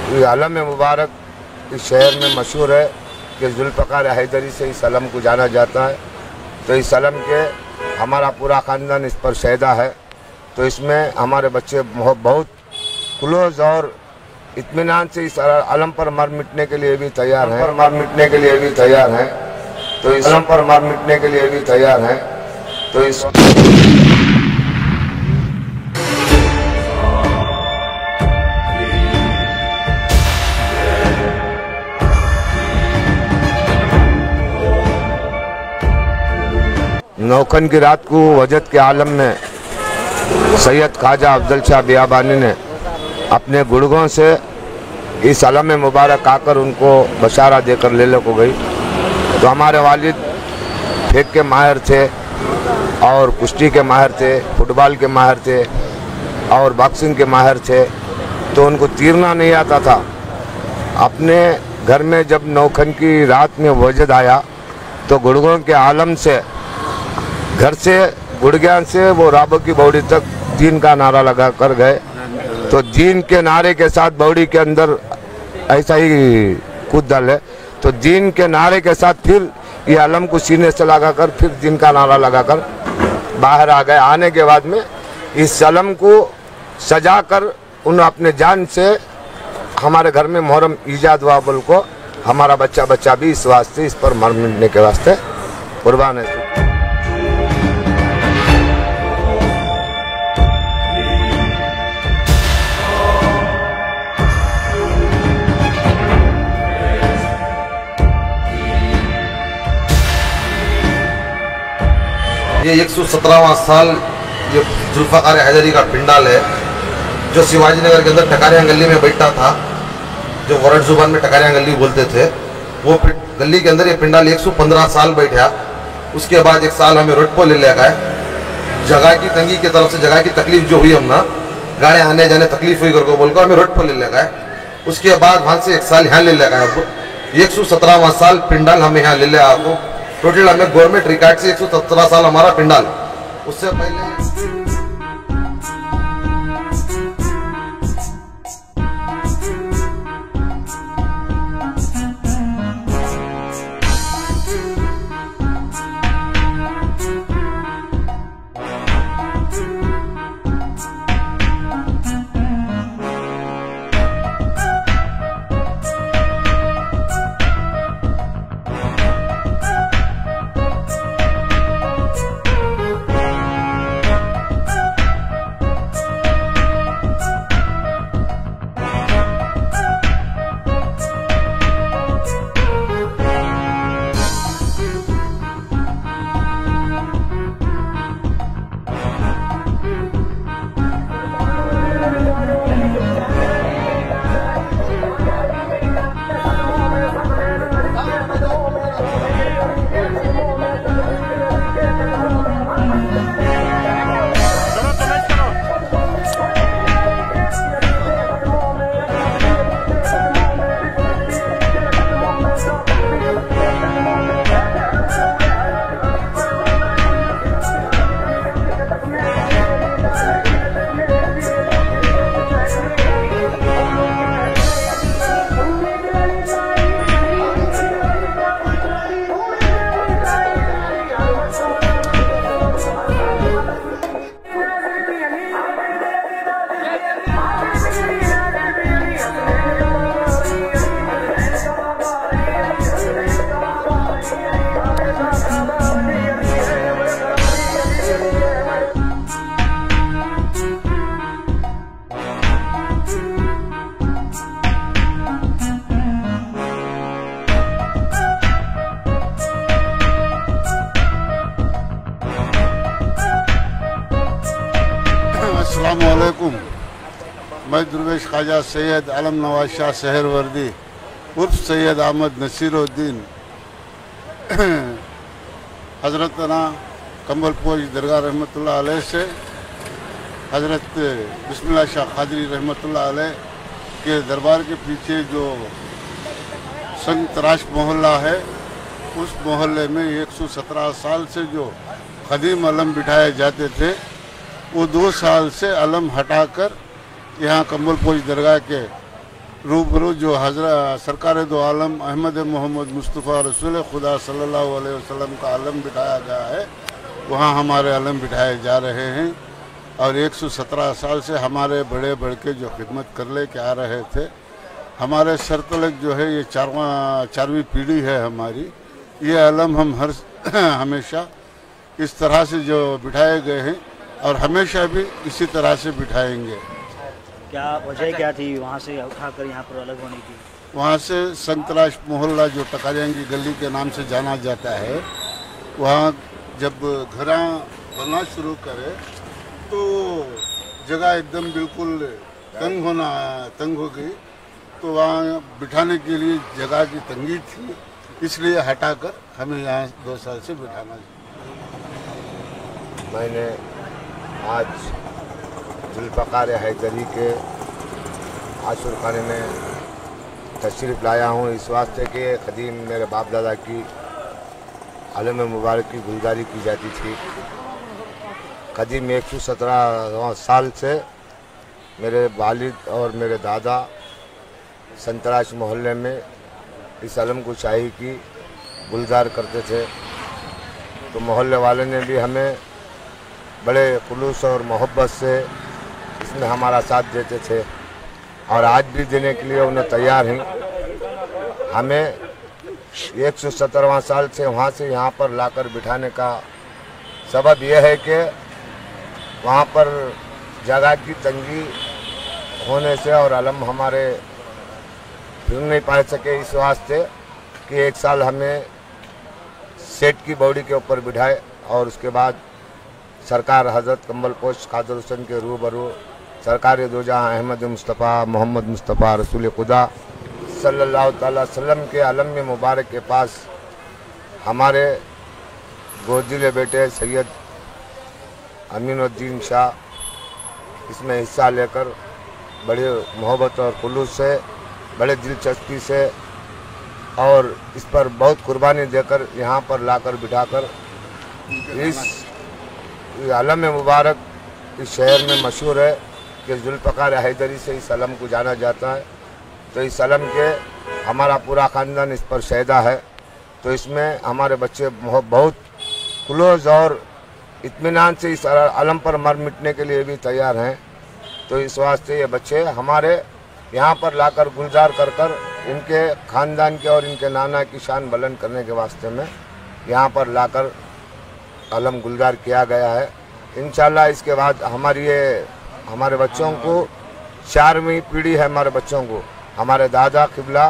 ये अलम मुबारक इस शहर में मशहूर है कि जुल्फ़कार हैदरी से इस अलम को जाना जाता है। तो इस अलम के हमारा पूरा ख़ानदान इस पर शहीदा है। तो इसमें हमारे बच्चे बहुत क्लोज और इत्मीनान से इस अलम पर मर मिटने के लिए भी तैयार हैं, तो इस अलम पर मर मिटने के लिए भी तैयार हैं। तो इस नौखन की रात को वजद के आलम में सैयद ख्वाजा अफजल शाह बियाबानी ने अपने गुड़गों से इस अलम मुबारक आकर उनको बशारा देकर ले को गई। तो हमारे वालिद फेंक के माहिर थे और कुश्ती के माहिर थे, फुटबॉल के माहिर थे और बॉक्सिंग के माहिर थे। तो उनको तीरना नहीं आता था। अपने घर में जब नौखन की रात में वजद आया तो गुड़गों के आलम से घर से गुड़गियान से वो राबो की बौड़ी तक दीन का नारा लगा कर गए। तो दीन के नारे के साथ बौड़ी के अंदर ऐसा ही कूद डाले। तो दीन के नारे के साथ फिर ये अलम को सीने से लगाकर फिर दीन का नारा लगाकर बाहर आ गए। आने के बाद में इस अलम को सजा कर उन अपने जान से हमारे घर में मुहर्रम ईजाद हुआ बोल को हमारा बच्चा भी इस वास्ते इस पर मर मिटने के वास्ते कुर्बान है। ये 117वां साल ये जुल्फ़कार हैदरी का पिंडाल है जो शिवाजी नगर के अंदर टकारिया गली में बैठा था, जो वरड जुबान में टकारिया गली बोलते थे। वो गली के अंदर ये पिंडाल 115 साल बैठा। उसके बाद एक साल हमें रोड पर ले लिया गया। जगह की तंगी की तरफ से जगह की तकलीफ जो हुई हमना गाड़े आने जाने तकलीफ हुई करके बोलकर हमें रोड पर ले लिया गया। उसके बाद वहाँ से एक साल यहाँ ले लिया गया। 117वां साल पिंडाल हमें यहाँ ले लिया। आपको टोटल हमें गवर्नमेंट रिकॉर्ड से 117 साल हमारा पिंडाल। उससे पहले अस्सलामुअलैकुम। मैं दुर्वेश ख्वाजा सैयद आलम नवाज शाह सहरवर्दी उर्फ सैयद अहमद नसीरुद्दीन हज़रतना कम्बलपोश दरगाह रहमतुल्लाह अलैह से हज़रत बिस्मिल्लाह शाह कादरी रहमतुल्लाह अलैह के दरबार के पीछे जो संग तराश मोहल्ला है, उस मोहल्ले में 117 साल से जो कदीम अलम बिठाए जाते थे, वो 2 साल से अलम हटाकर यहाँ कम्बलपोश दरगाह के रूबरू जो हजरत सरकार दो आलम अहमद मोहम्मद मुस्तफ़ा रसूल खुदा सल्लल्लाहु अलैहि वसल्लम का आलम बिठाया गया है, वहाँ हमारे आलम बिठाए जा रहे हैं। और 117 साल से हमारे बड़े बड़के जो खिदमत कर ले के आ रहे थे, हमारे सर तलक जो है ये चारवीं पीढ़ी है हमारी। ये आलम हम हमेशा इस तरह से जो बिठाए गए हैं और हमेशा भी इसी तरह से बिठाएंगे। क्या वजह क्या थी वहाँ से उठाकर यहाँ पर अलग होने की? वहाँ से संतराश मोहल्ला जो टकारियाँ की गली के नाम से जाना जाता है, वहाँ जब घर बनना शुरू करे तो जगह एकदम बिल्कुल तंग हो गई, तो वहाँ बिठाने के लिए जगह की तंगी थी, इसलिए हटाकर हमें यहाँ 2 साल से बिठाना। मैंने आज जुल्फ़कार हैदरी के आशुर खाने में तशरीफ़ लाया हूँ इस वास्ते कि क़दीम मेरे बाप दादा की आलम मुबारक की गुलजारी की जाती थी। क़दीम 117 साल से मेरे वालिद और मेरे दादा संतराश मोहल्ले में इस आलम को शाही की गुलजार करते थे। तो मोहल्ले वाले ने भी हमें बड़े खुलूस और मोहब्बत से इसमें हमारा साथ देते थे और आज भी देने के लिए उन्हें तैयार हैं। हमें 117वां साल से वहाँ से यहाँ पर लाकर बिठाने का सबब यह है कि वहाँ पर जगह की तंगी होने से और आलम हमारे फिर नहीं पा सके, इस वास्ते कि एक साल हमें सेठ की बॉडी के ऊपर बिठाए और उसके बाद सरकार हज़रत कम्बल पोश कादर हुसैन के रूबरू सरकार दो जहां अहमद मुस्तफ़ा मोहम्मद मुस्तफ़ा रसूल खुदा सल्लल्लाहु अलैहि वसल्लम के आलम में मुबारक के पास हमारे गोदिले बेटे सैयद अमीनुद्दीन शाह इसमें हिस्सा लेकर बड़े मोहब्बत और खुलूस से, बड़े दिलचस्पी से और इस पर बहुत कुर्बानी देकर यहाँ पर लाकर बिठाकर इस आलम मुबारक इस शहर में मशहूर है कि जुल्फ़कार हैदरी से इस आलम को जाना जाता है। तो इस आलम के हमारा पूरा ख़ानदान इस पर शहीदा है। तो इसमें हमारे बच्चे बहुत क्लोज और इत्मीनान से इस आलम पर मर मिटने के लिए भी तैयार हैं। तो इस वास्ते ये बच्चे हमारे यहाँ पर लाकर गुलजार कर कर इनके ख़ानदान के और इनके नाना की शान बुलंद करने के वास्ते में यहाँ पर लाकर आलम गुलजार किया गया है। इंशाल्लाह इसके बाद हमारे बच्चों को 4वीं पीढ़ी है। हमारे बच्चों को हमारे दादा किबला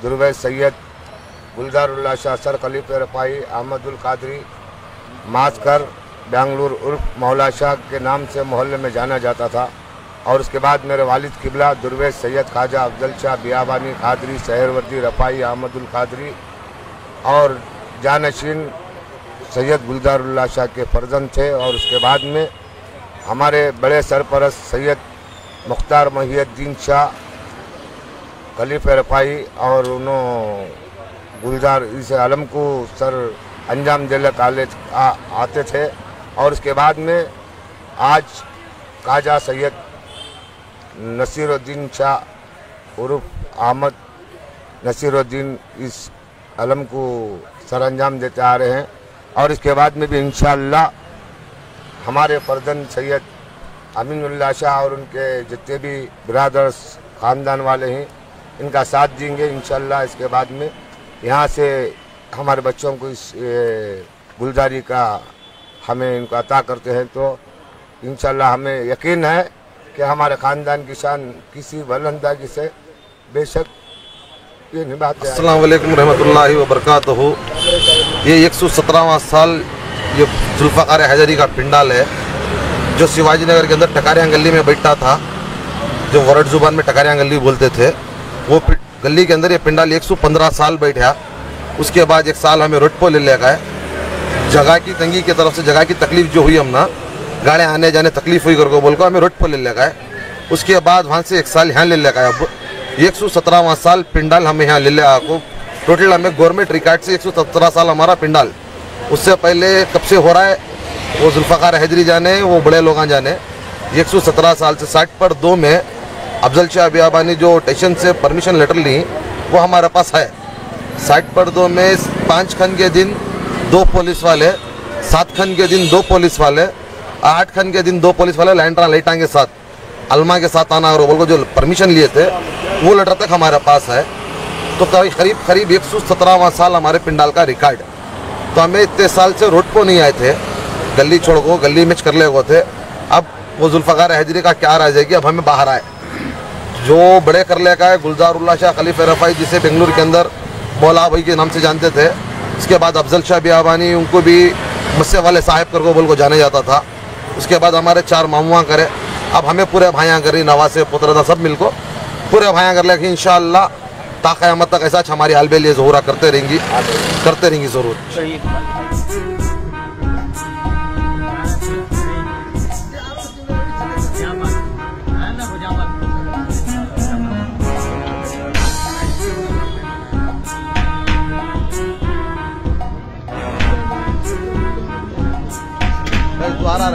दुर्वे सैयद गुलजारुल्लाह शाह सर खलीफे रफ़ाई अहमदुल कादरी मास्कर बेंगलुरु उर्फ मौला शाह के नाम से मोहल्ले में जाना जाता था। और उसके बाद मेरे वालिद किबला दुर्वे सैयद ख्वाजा अफजल शाह बियाबानी कादरी सहरवर्दी रफ़ाई अहमदुल कादरी और जानशीन सैयद गुलजारुल्लाह शाह के फर्जंद थे। और उसके बाद में हमारे बड़े सरपरस्त सैयद मुख्तार महिउद्दीन शाह खलीफे रफ़ाई और उन्होंने गुलजार इस आलम को सर अंजाम देने आते थे। और उसके बाद में आज ख्वाजा सैयद नसीरुद्दीन शाह उर्फ अहमद नसीरुद्दीन इस आलम को सर अंजाम देते आ रहे हैं। और इसके बाद में भी इंशाअल्लाह हमारे फर्जंद सैयद अमीनुल्लाह शाह और उनके जितने भी ब्रादर्स ख़ानदान वाले हैं इनका साथ देंगे इंशाअल्लाह। इसके बाद में यहाँ से हमारे बच्चों को इस गुलजारी का हमें इनको अता करते हैं। तो इंशाअल्लाह हमें यकीन है कि हमारे ख़ानदान की शान किसी बुलंदी से बेशक ये निभाते हैं। अस्सलाम वालेकुम रहमतुल्लाहि व बरकातहू। ये 117वां साल ये जुल्फ़कार हैदरी का पिंडाल है जो शिवाजी नगर के अंदर टकारियाँ गली में बैठा था, जो वरड ज़ुबान में टकारियाँ गली बोलते थे। वो गली के अंदर ये पिंडाल 115 साल बैठा। उसके बाद 1 साल हमें रोटपो ले गए। जगह की तंगी की तरफ से जगह की तकलीफ जो हुई, हम ना गाड़े आने जाने तकलीफ हुई करके बोल को हमें रोटपो ले गए। उसके बाद वहाँ से 1 साल यहाँ ले गए। अब 117वां साल पिंडाल हमें यहाँ ले आको टोटल हमें गवर्नमेंट रिकॉर्ड से 117 साल हमारा पिंडाल। उससे पहले कब से हो रहा है वो जुल्फ़कार हैदरी जाने, वो बड़े लोग जाने। 117 साल से 60 पर 2 में अफजल शाह बियाबानी जो स्टेशन से परमिशन लेटर ली वो हमारे पास है। साइट पर्दों में 5 खन के दिन 2 पुलिस वाले, 7 खन के दिन 2 पुलिस वाले, 8 खन के दिन 2 पुलिस वाले लाइटा के साथ, अलमा के साथ आना और बोल को जो परमिशन लिए थे वो लेटर तक हमारे पास है। तो करीब 117वां साल हमारे पिंडाल का रिकॉर्ड। तो हमें इतने साल से रोड को नहीं आए थे, गली छोड़ को गली में कर ले हुए थे। अब वो जुल्फ़कार हैदरी का क्या राज है कि अब हमें बाहर आए। जो बड़े कर ले का है गुलजारुल्लाह शाह खलीफा रफ़ाई, जिसे बेंगलुरु के अंदर मौला भाई के नाम से जानते थे। उसके बाद अफजल शाह बियाबानी, उनको भी मस्से वाले साहिब कर को बोल को जाने जाता था। उसके बाद हमारे 4 मामुआ करे। अब हमें पूरे भाइयाँ करी, नवासे पुत्र सब मिल को पूरे भाइयाँ कर ले कि इंशाअल्लाह ता क़यामत तक ऐसा हमारी हाल बेलिए ज़ोहरा करते रहेंगी ज़रूर। द्वारा